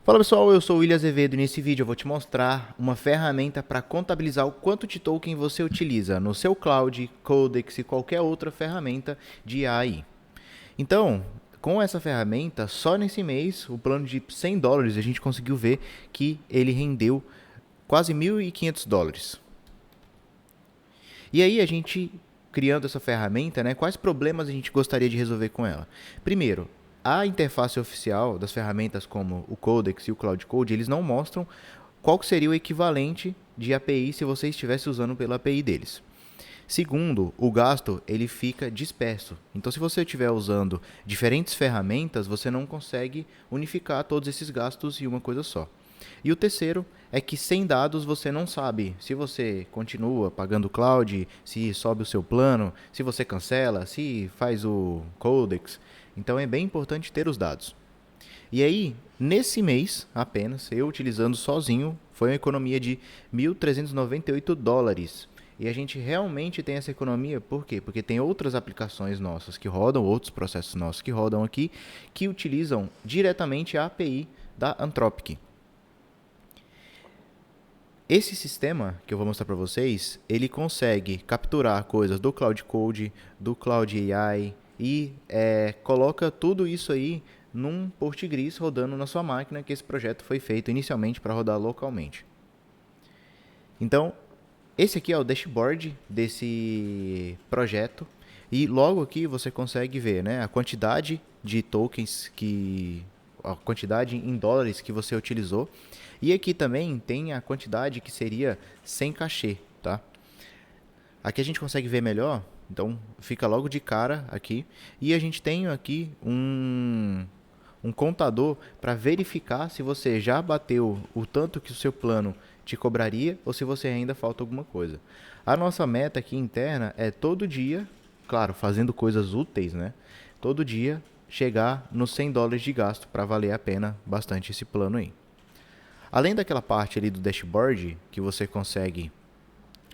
Fala pessoal, eu sou o William Azevedo e nesse vídeo eu vou te mostrar uma ferramenta para contabilizar o quanto de token você utiliza no seu Cloud, Codex e qualquer outra ferramenta de AI. Então, com essa ferramenta, só nesse mês, o plano de $100 a gente conseguiu ver que ele rendeu quase $1.500. E aí a gente, criando essa ferramenta, né, quais problemas a gente gostaria de resolver com ela? Primeiro, a interface oficial das ferramentas como o Codex e o Cloud Code, eles não mostram qual seria o equivalente de API se você estivesse usando pela API deles. Segundo, o gasto ele fica disperso. Então, se você estiver usando diferentes ferramentas, você não consegue unificar todos esses gastos em uma coisa só. E o terceiro é que sem dados você não sabe se você continua pagando o cloud, se sobe o seu plano, se você cancela, se faz o codex. Então é bem importante ter os dados. E aí, nesse mês apenas, eu utilizando sozinho, foi uma economia de $1.398. E a gente realmente tem essa economia, por quê? Porque tem outras aplicações nossas que rodam, outros processos nossos que rodam aqui, que utilizam diretamente a API da Anthropic. Esse sistema que eu vou mostrar para vocês, ele consegue capturar coisas do Cloud Code, do Cloud AI e coloca tudo isso aí num Postgres rodando na sua máquina, que esse projeto foi feito inicialmente para rodar localmente. Então, esse aqui é o dashboard desse projeto e logo aqui você consegue ver, né, a quantidade de tokens a quantidade em dólares que você utilizou. E aqui também tem a quantidade que seria sem cachê, tá? Aqui a gente consegue ver melhor, então fica logo de cara aqui. E a gente tem aqui um contador para verificar se você já bateu o tanto que o seu plano te cobraria ou se você ainda falta alguma coisa. A nossa meta aqui interna é todo dia, claro, fazendo coisas úteis, né? Todo dia chegar nos $100 de gasto para valer a pena bastante esse plano aí. Além daquela parte ali do dashboard, que você consegue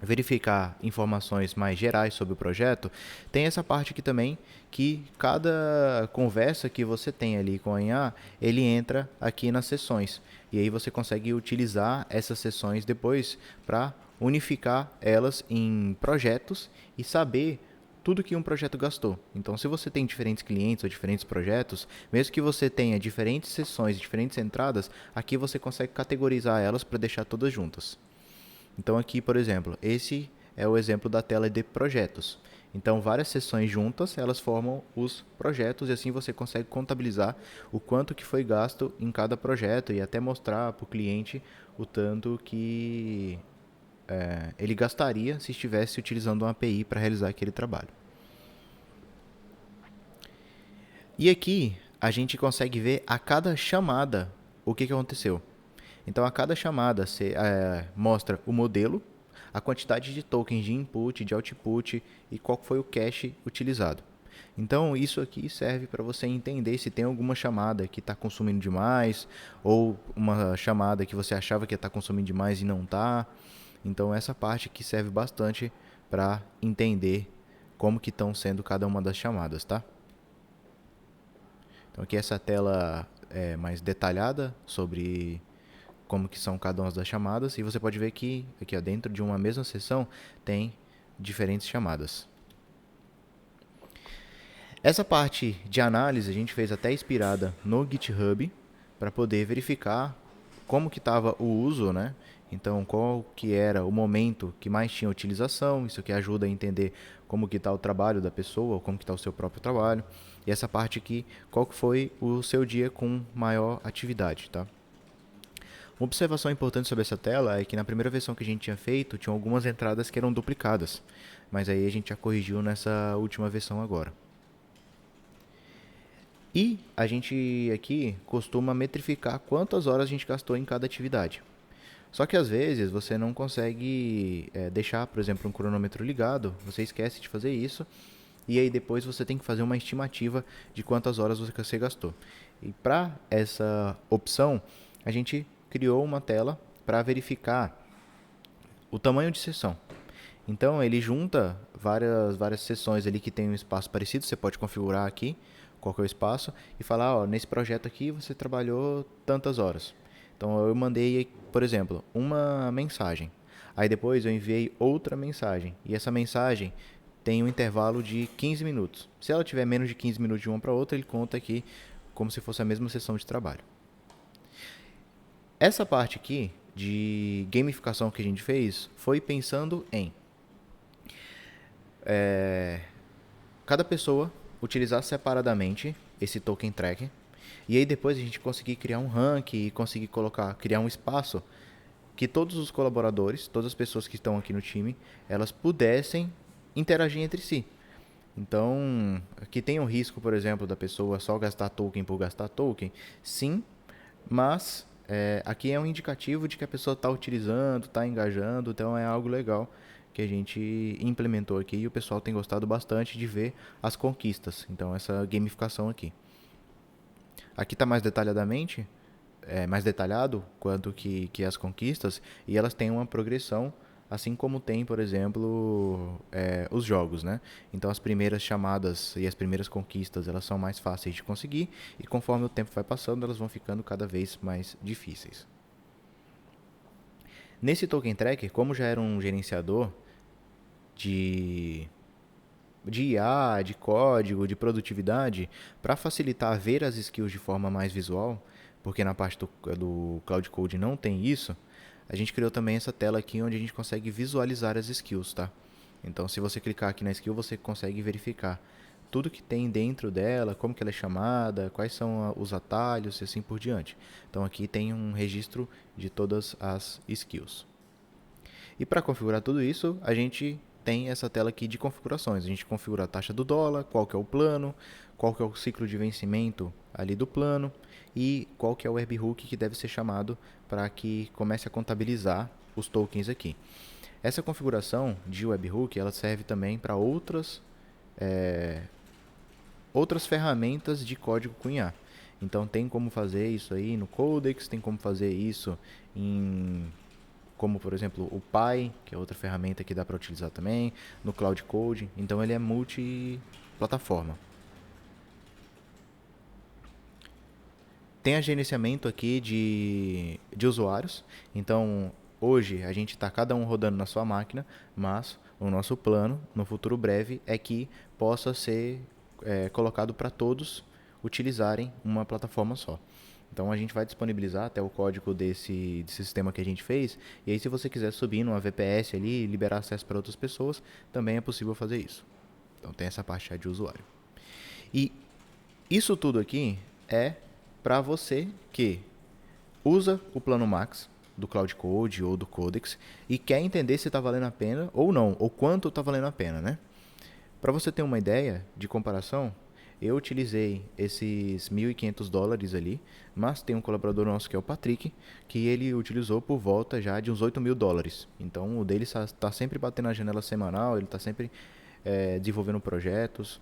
verificar informações mais gerais sobre o projeto, tem essa parte aqui também que cada conversa que você tem ali com a IA, ele entra aqui nas sessões. E aí você consegue utilizar essas sessões depois para unificar elas em projetos e saber tudo que um projeto gastou. Então, se você tem diferentes clientes ou diferentes projetos, mesmo que você tenha diferentes sessões, diferentes entradas, aqui você consegue categorizar elas para deixar todas juntas. Então, aqui, por exemplo, esse é o exemplo da tela de projetos. Então, várias sessões juntas, elas formam os projetos e assim você consegue contabilizar o quanto que foi gasto em cada projeto e até mostrar para o cliente o tanto que ele gastaria se estivesse utilizando uma API para realizar aquele trabalho. E aqui a gente consegue ver a cada chamada o que aconteceu. Então a cada chamada você mostra o modelo, a quantidade de tokens de input, de output e qual foi o cache utilizado. Então isso aqui serve para você entender se tem alguma chamada que está consumindo demais ou uma chamada que você achava que ia estar consumindo demais e não está. Então essa parte aqui serve bastante para entender como que estão sendo cada uma das chamadas, tá? Então aqui essa tela é mais detalhada sobre como que são cada uma das chamadas e você pode ver que aqui ó, dentro de uma mesma sessão tem diferentes chamadas. Essa parte de análise a gente fez até inspirada no GitHub para poder verificar como que estava o uso, né? Então, qual que era o momento que mais tinha utilização, isso que ajuda a entender como que está o trabalho da pessoa, ou como que está o seu próprio trabalho. E essa parte aqui, qual que foi o seu dia com maior atividade, tá? Uma observação importante sobre essa tela é que na primeira versão que a gente tinha feito, tinha algumas entradas que eram duplicadas, mas aí a gente já corrigiu nessa última versão agora. E a gente aqui costuma metrificar quantas horas a gente gastou em cada atividade. Só que às vezes você não consegue deixar, por exemplo, um cronômetro ligado, você esquece de fazer isso, e aí depois você tem que fazer uma estimativa de quantas horas você gastou. E para essa opção, a gente criou uma tela para verificar o tamanho de sessão. Então ele junta várias sessões ali que tem um espaço parecido, você pode configurar aqui qual que é o espaço, e falar, ó, nesse projeto aqui você trabalhou tantas horas. Então eu mandei, por exemplo, uma mensagem. Aí depois eu enviei outra mensagem. E essa mensagem tem um intervalo de 15 minutos. Se ela tiver menos de 15 minutos de uma para outra, ele conta aqui como se fosse a mesma sessão de trabalho. Essa parte aqui de gamificação que a gente fez foi pensando em cada pessoa utilizar separadamente esse token tracker e aí depois a gente conseguir criar um rank e conseguir criar um espaço que todos os colaboradores, todas as pessoas que estão aqui no time, elas pudessem interagir entre si. Então, que tem o risco, por exemplo, da pessoa só gastar token por gastar token, sim, mas aqui é um indicativo de que a pessoa está utilizando, está engajando, então é algo legal que a gente implementou aqui e o pessoal tem gostado bastante de ver as conquistas. Então, essa gamificação aqui. Aqui está mais detalhado quanto que as conquistas e elas têm uma progressão, assim como tem, por exemplo, os jogos, né? Então as primeiras chamadas e as primeiras conquistas elas são mais fáceis de conseguir e conforme o tempo vai passando elas vão ficando cada vez mais difíceis. Nesse token tracker, como já era um gerenciador de IA, de código, de produtividade, para facilitar ver as skills de forma mais visual, porque na parte do Cloud Code não tem isso, a gente criou também essa tela aqui onde a gente consegue visualizar as skills, tá? Então, se você clicar aqui na skill, você consegue verificar tudo que tem dentro dela, como que ela é chamada, quais são os atalhos e assim por diante. Então, aqui tem um registro de todas as skills. E para configurar tudo isso, a gente tem essa tela aqui de configurações. A gente configura a taxa do dólar, qual que é o plano, qual que é o ciclo de vencimento ali do plano e qual que é o webhook que deve ser chamado para que comece a contabilizar os tokens aqui. Essa configuração de webhook ela serve também para outras ferramentas de código com IA. Então tem como fazer isso aí no Codex, tem como fazer isso como por exemplo o Pi, que é outra ferramenta que dá para utilizar também, no Cloud Code. Então ele é multiplataforma. Tem a gerenciamento aqui de usuários. Então hoje a gente está cada um rodando na sua máquina, mas o nosso plano no futuro breve é que possa ser colocado para todos utilizarem uma plataforma só. Então a gente vai disponibilizar até o código desse sistema que a gente fez. E aí se você quiser subir numa VPS ali e liberar acesso para outras pessoas, também é possível fazer isso. Então tem essa parte de usuário. E isso tudo aqui é para você que usa o plano Max do Cloud Code ou do Codex e quer entender se está valendo a pena ou não, ou quanto está valendo a pena, né? Para você ter uma ideia de comparação, eu utilizei esses $1.500 ali, mas tem um colaborador nosso que é o Patrick, que ele utilizou por volta já de uns $8.000. Então o dele está sempre batendo na janela semanal, ele está sempre desenvolvendo projetos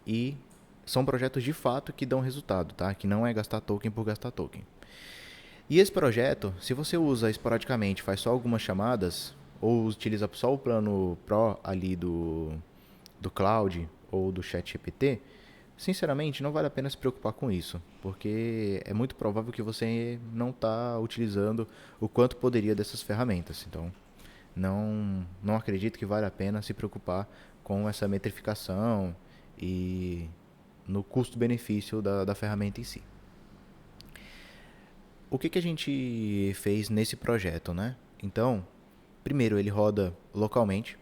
e são projetos de fato que dão resultado, tá? Que não é gastar token por gastar token. E esse projeto, se você usa esporadicamente, faz só algumas chamadas ou utiliza só o plano Pro ali do Cloud ou do ChatGPT, sinceramente não vale a pena se preocupar com isso, porque é muito provável que você não está utilizando o quanto poderia dessas ferramentas. Então, não acredito que vale a pena se preocupar com essa metrificação e no custo-benefício da ferramenta em si. O que a gente fez nesse projeto, né? Então, primeiro ele roda localmente.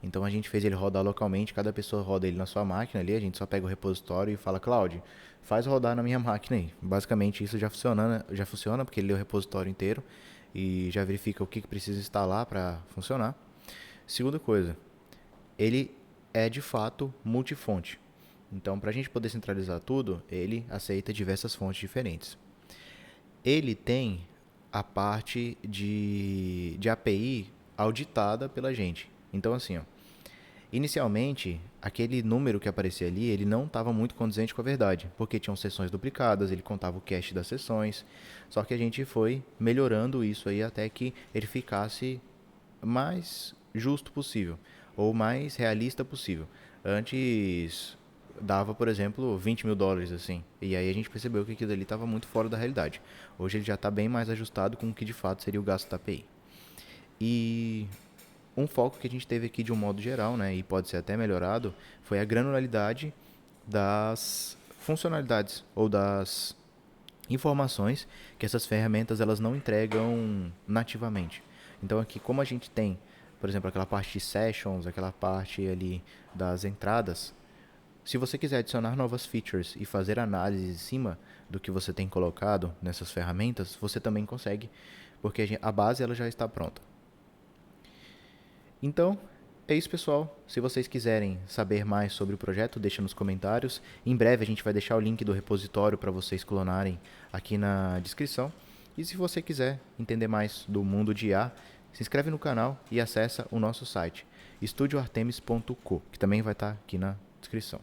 Então a gente fez ele rodar localmente, cada pessoa roda ele na sua máquina ali, a gente só pega o repositório e fala, Cloud, faz rodar na minha máquina aí. Basicamente isso já funciona porque ele lê o repositório inteiro e já verifica o que precisa instalar para funcionar. Segunda coisa, ele é de fato multifonte. Então, para a gente poder centralizar tudo, ele aceita diversas fontes diferentes. Ele tem a parte de API auditada pela gente. Então, assim, ó, inicialmente, aquele número que aparecia ali, ele não estava muito condizente com a verdade, porque tinham sessões duplicadas, ele contava o cache das sessões, só que a gente foi melhorando isso aí até que ele ficasse mais justo possível, ou mais realista possível. Antes, dava, por exemplo, US$ 20.000, assim. E aí a gente percebeu que aquilo ali estava muito fora da realidade. Hoje ele já está bem mais ajustado com o que de fato seria o gasto da API. E um foco que a gente teve aqui de um modo geral, né, e pode ser até melhorado, foi a granularidade das funcionalidades ou das informações que essas ferramentas elas não entregam nativamente. Então aqui, como a gente tem, por exemplo, aquela parte de sessions, aquela parte ali das entradas, se você quiser adicionar novas features e fazer análise em cima do que você tem colocado nessas ferramentas, você também consegue, porque a base ela já está pronta. Então, é isso, pessoal. Se vocês quiserem saber mais sobre o projeto, deixa nos comentários. Em breve a gente vai deixar o link do repositório para vocês clonarem aqui na descrição. E se você quiser entender mais do mundo de IA, se inscreve no canal e acessa o nosso site, estudioartemis.co, que também vai estar aqui na descrição.